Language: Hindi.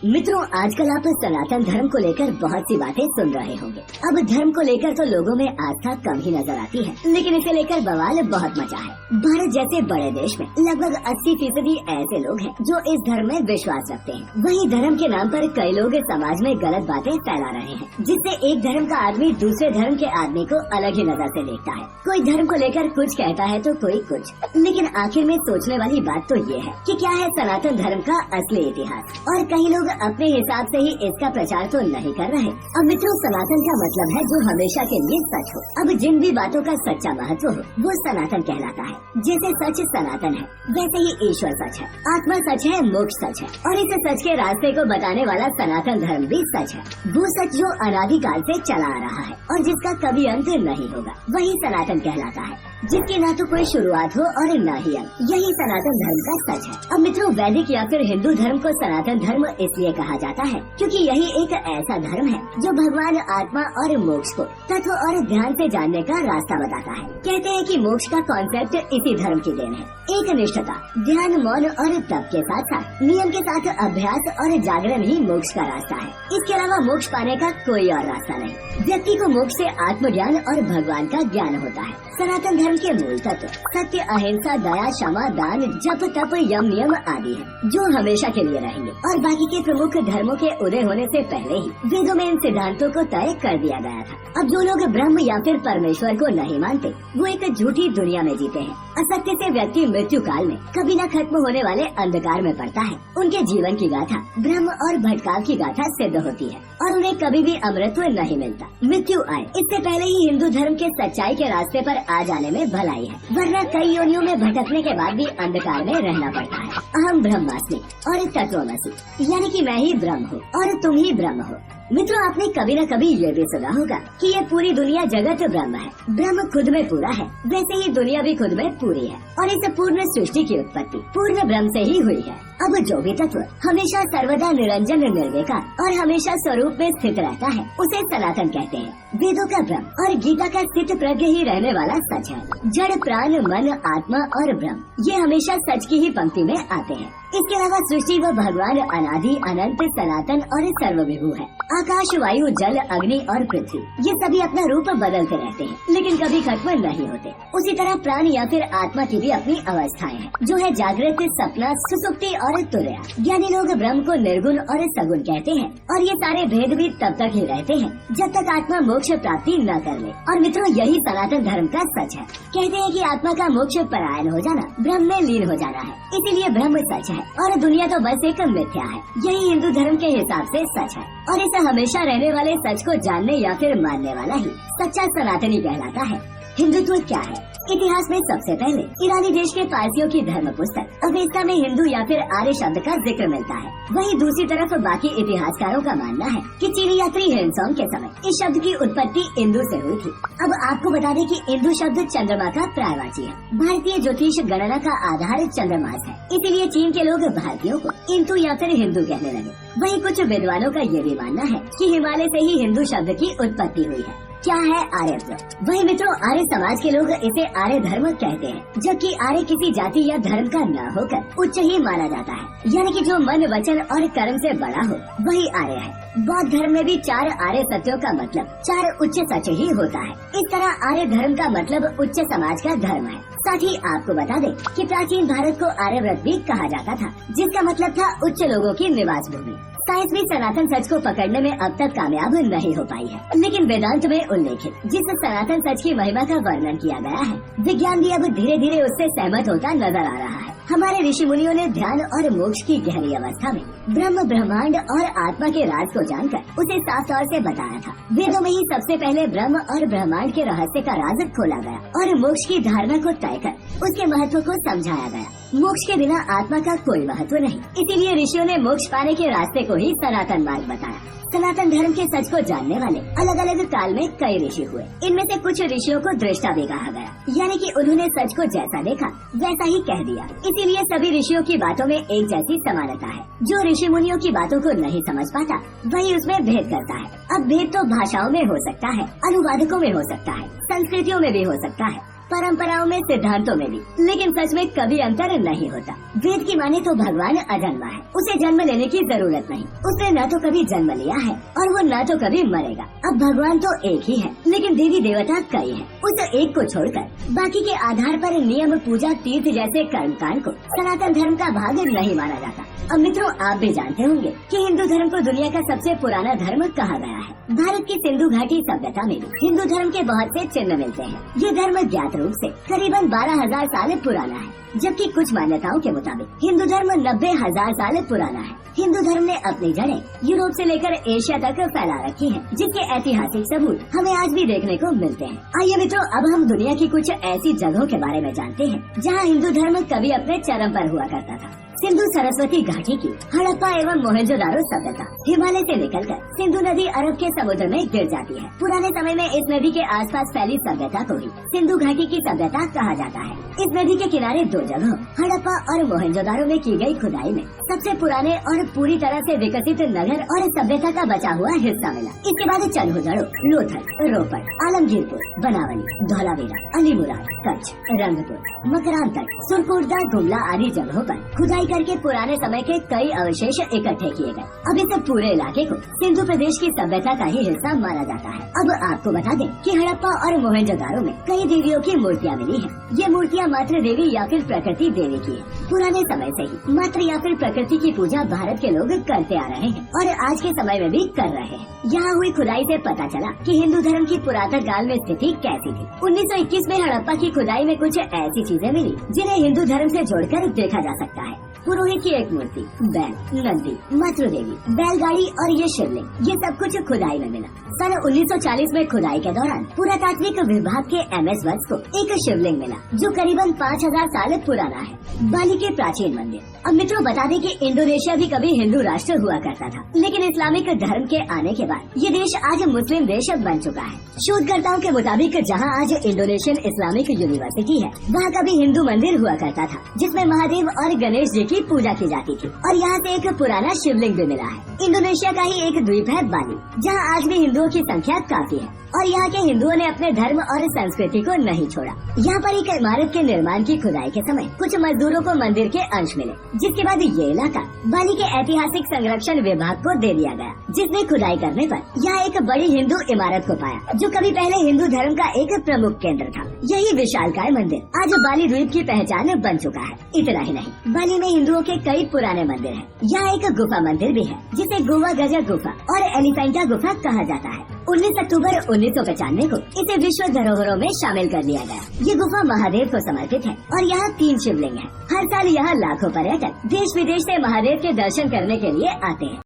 मित्रों, आजकल आप सनातन धर्म को लेकर बहुत सी बातें सुन रहे होंगे। अब धर्म को लेकर तो लोगों में आस्था कम ही नजर आती है, लेकिन इसे लेकर बवाल बहुत मचा है। भारत जैसे बड़े देश में लगभग 80% ऐसे लोग हैं जो इस धर्म में विश्वास रखते हैं। वहीं धर्म के नाम पर कई लोग समाज में गलत बातें फैला रहे हैं, जिससे एक धर्म का आदमी दूसरे धर्म के आदमी को अलग ही नजर से देखता है। कोई धर्म को लेकर कुछ कहता है तो कोई कुछ, लेकिन आखिर में सोचने वाली बात तो ये है कि क्या है सनातन धर्म का असली इतिहास, और कई लोग अपने हिसाब से ही इसका प्रचार तो नहीं कर रहे। अब मित्रों, सनातन का मतलब है जो हमेशा के लिए सच हो। अब जिन भी बातों का सच्चा महत्व हो वो सनातन कहलाता है। जैसे सच सनातन है, वैसे ही ईश्वर सच है, आत्मा सच है, मोक्ष सच है, और इस सच के रास्ते को बताने वाला सनातन धर्म भी सच है। वो सच जो अनादिकाल से चला आ रहा है और जिसका कभी अंत नहीं होगा, वही सनातन कहलाता है, जिसकी न तो कोई शुरुआत हो और न ही अंत। यही सनातन धर्म का सच है। अब मित्रों, वैदिक या फिर हिंदू धर्म को सनातन धर्म इसलिए कहा जाता है क्योंकि यही एक ऐसा धर्म है जो भगवान, आत्मा और मोक्ष को तत्व और ध्यान से जानने का रास्ता बताता है। कहते हैं कि मोक्ष का कॉन्सेप्ट इसी धर्म की देन है। एक निष्ठता, ध्यान, मौन और तप के साथ साथ नियम के साथ अभ्यास और जागरण ही मोक्ष का रास्ता है। इसके अलावा मोक्ष पाने का कोई और रास्ता नहीं। व्यक्ति को मोक्ष से आत्मज्ञान और भगवान का ज्ञान होता है। सनातन धर्म के मूल तत्व सत्य, अहिंसा, दया, क्षमा, दान, जप, तप, यम, नियम आदि है, जो हमेशा के लिए रहेंगे। और बाकी के प्रमुख धर्मों के उदय होने से पहले ही वेदों में इन सिद्धांतों को तय कर दिया गया था। अब जो लोग ब्रह्म या फिर परमेश्वर को नहीं मानते, वो एक झूठी दुनिया में जीते हैं। असत्य से व्यक्ति मृत्यु काल में कभी न खत्म होने वाले अंधकार में पड़ता है। उनके जीवन की गाथा ब्रह्म और भटकाव की गाथा सिद्ध होती है और उन्हें कभी भी अमृतत्व नहीं मिलता। मृत्यु आए इससे पहले ही हिंदू धर्म के सच्चाई के रास्ते पर आ जाने में भलाई है, वरना कई योनियों में भटकने के बाद भी अंधकार में रहना पड़ता है। अहम ब्रह्मास्मि और तत्वमसि, यानी कि मैं ही ब्रह्म हूँ और तुम ही ब्रह्म हो। मित्रों, आपने कभी न कभी ये भी सुना होगा कि ये पूरी दुनिया जगत ब्रह्म है। ब्रह्म खुद में पूरा है, वैसे ही दुनिया भी खुद में पूरी है और इस पूर्ण सृष्टि की उत्पत्ति पूर्ण ब्रह्म से ही हुई है। अब जो भी तत्व हमेशा सर्वदा निरंजन, निर्विकार और हमेशा स्वरूप में स्थित रहता है, उसे सनातन कहते हैं। वेदों का ब्रह्म और गीता का स्थित प्रज्ञ ही रहने वाला सच है। जड़, प्राण, मन, आत्मा और ब्रह्म ये हमेशा सच की ही पंक्ति में आते हैं। इसके अलावा सृष्टि व भगवान अनादि, अनंत, सनातन और सर्वविभू है। आकाश, वायु, जल, अग्नि और पृथ्वी ये सभी अपना रूप बदलते रहते हैं, लेकिन कभी खत्म नहीं होते। उसी तरह प्राण या फिर आत्मा की भी अपनी अवस्थाएं हैं, जो है जागृत, सपना, सुसुप्ति और तुरया। ज्ञानी लोग ब्रह्म को निर्गुण और सगुण कहते हैं और ये सारे भेद भी तब तक ही रहते हैं जब तक आत्मा मोक्ष प्राप्ति न कर ले। और मित्रों, यही सनातन धर्म का सच है। कहते हैं कि आत्मा का मोक्ष परायण हो जाना, ब्रह्म में लीन हो जाना है, इसीलिए ब्रह्म सच है और दुनिया तो बस एक मिथ्या है। यही हिंदू धर्म के हिसाब से सच है और इसे हमेशा रहने वाले सच को जानने या फिर मानने वाला ही सच्चा सनातनी कहलाता है। हिंदुत्व क्या है? इतिहास में सबसे पहले ईरानी देश के पारसियों की धर्म पुस्तक अवेस्ता में हिंदू या फिर आर्य शब्द का जिक्र मिलता है। वहीं दूसरी तरफ बाकी इतिहासकारों का मानना है कि चीनी यात्री हेनसोंग के समय इस शब्द की उत्पत्ति इंदु से हुई थी। अब आपको बता दें कि इंदु शब्द चंद्रमा का पर्यायवाची है। भारतीय ज्योतिष गणना का आधार चंद्रमास है, इसीलिए चीन के लोग भारतीयों को इंदु या फिर हिंदू कहने लगे। वहीं कुछ विद्वानों का ये भी मानना है कि हिमालय से ही हिंदू शब्द की उत्पत्ति हुई है। क्या है आर्यत्व? वही मित्रों, आर्य समाज के लोग इसे आर्य धर्म कहते हैं, जबकि आर्य किसी जाति या धर्म का न होकर उच्च ही माना जाता है, यानी कि जो मन, वचन और कर्म से बड़ा हो वही आर्य है। बौद्ध धर्म में भी 4 आर्य सत्यों का मतलब 4 उच्च सच ही होता है। इस तरह आर्य धर्म का मतलब उच्च समाज का धर्म है। साथ ही आपको बता दें कि प्राचीन भारत को आर्यव्रत भी कहा जाता था, जिसका मतलब था उच्च लोगों की निवास भूमि। साइंस भी सनातन सच को पकड़ने में अब तक कामयाब नहीं हो पाई है, लेकिन वेदांत में उल्लेखित जिस सनातन सच की महिमा का वर्णन किया गया है, विज्ञान भी अब धीरे धीरे उससे सहमत होता नजर आ रहा है। हमारे ऋषि मुनियों ने ध्यान और मोक्ष की गहरी अवस्था में ब्रह्म, ब्रह्मांड और आत्मा के राज को जानकर उसे साफ तौर से बताया था। वेदों में ही सबसे पहले ब्रह्म और ब्रह्मांड के रहस्य का राज खोला गया और मोक्ष की धारणा को तय कर उसके महत्व को समझाया गया। मोक्ष के बिना आत्मा का कोई महत्व नहीं, इसीलिए ऋषियों ने मोक्ष पाने के रास्ते को ही सनातन मार्ग बताया। सनातन धर्म के सच को जानने वाले अलग अलग काल में कई ऋषि हुए। इनमें से कुछ ऋषियों को दृष्टा भी कहा गया, यानी कि उन्होंने सच को जैसा देखा वैसा ही कह दिया। इसीलिए सभी ऋषियों की बातों में एक जैसी समानता है। जो ऋषि मुनियों की बातों को नहीं समझ पाता वही उसमें भेद करता है। अब भेद तो भाषाओं में हो सकता है, अनुवादकों में हो सकता है, संस्कृतियों में भी हो सकता है, परंपराओं में, सिद्धांतों में भी, लेकिन सच में कभी अंतर नहीं होता। वेद की माने तो भगवान अजन्मा है, उसे जन्म लेने की जरूरत नहीं। उसने न तो कभी जन्म लिया है और वो न तो कभी मरेगा। अब भगवान तो एक ही है, लेकिन देवी देवता कई हैं। उस एक को छोड़कर बाकी के आधार पर नियम, पूजा, तीर्थ जैसे कर्मकांड को सनातन धर्म का भाग नहीं माना जाता। अब मित्रों, आप भी जानते होंगे कि हिंदू धर्म को दुनिया का सबसे पुराना धर्म कहा गया है। भारत की सिंधु घाटी सभ्यता में भी हिंदू धर्म के बहुत से चिन्ह मिलते हैं। ये धर्म ज्ञात रूप से करीबन 12,000 साल पुराना है, जबकि कुछ मान्यताओं के मुताबिक हिंदू धर्म 90,000 साल पुराना है। हिंदू धर्म ने अपनी जड़ें यूरोप से लेकर एशिया तक फैला रखी हैं, जिसके ऐतिहासिक सबूत हमें आज भी देखने को मिलते हैं। आइए मित्रों, अब हम दुनिया की कुछ ऐसी जगहों के बारे में जानते हैं जहाँ हिंदू धर्म कभी अपने चरम पर हुआ करता था। सिंधु सरस्वती घाटी की हड़प्पा एवं मोहनजोदारो सभ्यता हिमालय से निकलकर सिंधु नदी अरब के समुद्र में गिर जाती है। पुराने समय में इस नदी के आसपास फैली सभ्यता को ही सिंधु घाटी की सभ्यता कहा जाता है। इस नदी के किनारे दो जगहों हड़प्पा और मोहनजोदारो में की गई खुदाई में सबसे पुराने और पूरी तरह से विकसित नगर और सभ्यता का बचा हुआ हिस्सा मिला। इसके बाद चन्हुदड़ो, लोथल, रोपड़, आलमगीरपुर, बनावली, धौलावीरा, अलीमुराद, कच्छ, रंगपुर, मकरांतक, सुरकोटदा, गुमला आदि जगहों पर खुदाई करके पुराने समय के कई अवशेष इकट्ठे किए गए। अब इस पूरे इलाके को सिंधु प्रदेश की सभ्यता का ही हिस्सा माना जाता है। अब आपको बता दें कि हड़प्पा और मोहनजोदारो में कई देवियों की मूर्तियाँ मिली हैं। ये मूर्तियाँ मातृ देवी या फिर प्रकृति देवी की है। पुराने समय से ही मातृ या फिर प्रकृति की पूजा भारत के लोग करते आ रहे हैं और आज के समय में भी कर रहे हैं। यहाँ हुई खुदाई से पता चला कि हिंदू धर्म की पुरातन काल में स्थिति कैसी थी। 1921 में हड़प्पा की खुदाई में कुछ ऐसी चीजें मिली जिन्हें हिंदू धर्म से जोड़कर देखा जा सकता है। पुरोहित की एक मूर्ति, बैल, नंदी, मातृ देवी, बैलगाड़ी और ये शिवलिंग, ये सब कुछ खुदाई में मिला। सन 1940 में खुदाई के दौरान पुरातात्विक विभाग के MS वर्ष को एक शिवलिंग मिला जो करीबन 5,000 साल पुराना है। बाली के प्राचीन मंदिर। अब मित्रों, बता दें कि इंडोनेशिया भी कभी हिंदू राष्ट्र हुआ करता था, लेकिन इस्लामिक धर्म के आने के बाद ये देश आज मुस्लिम देश बन चुका है। शोधकर्ताओं के मुताबिक जहाँ आज इंडोनेशियन इस्लामिक यूनिवर्सिटी है, वहाँ कभी हिंदू मंदिर हुआ करता था जिसमें महादेव और गणेश जी की पूजा की जाती थी और यहाँ से एक पुराना शिवलिंग भी मिला है। इंडोनेशिया का ही एक द्वीप है बाली, जहाँ आज भी हिंदुओं की संख्या काफी है और यहाँ के हिंदुओं ने अपने धर्म और संस्कृति को नहीं छोड़ा। यहाँ पर एक इमारत के निर्माण की खुदाई के समय कुछ मजदूरों को मंदिर के अंश मिले, जिसके बाद ये इलाका बाली के ऐतिहासिक संरक्षण विभाग को दे दिया गया, जिसने खुदाई करने पर यहाँ एक बड़ी हिंदू इमारत को पाया जो कभी पहले हिंदू धर्म का एक प्रमुख केंद्र था। यही विशालकाय मंदिर आज बाली द्वीप की पहचान बन चुका है। इतना ही नहीं, बाली में हिंदुओं के कई पुराने मंदिर हैं। यहाँ एक गुफा मंदिर भी है जिसे गोवा गजा गुफा और एलिफेंटा गुफा कहा जाता है। 19 अक्टूबर 1995 को इसे विश्व धरोहरों में शामिल कर लिया गया। ये गुफा महादेव को समर्पित है और यहाँ 3 शिवलिंग हैं। हर साल यहाँ लाखों पर्यटक देश विदेश से महादेव के दर्शन करने के लिए आते हैं।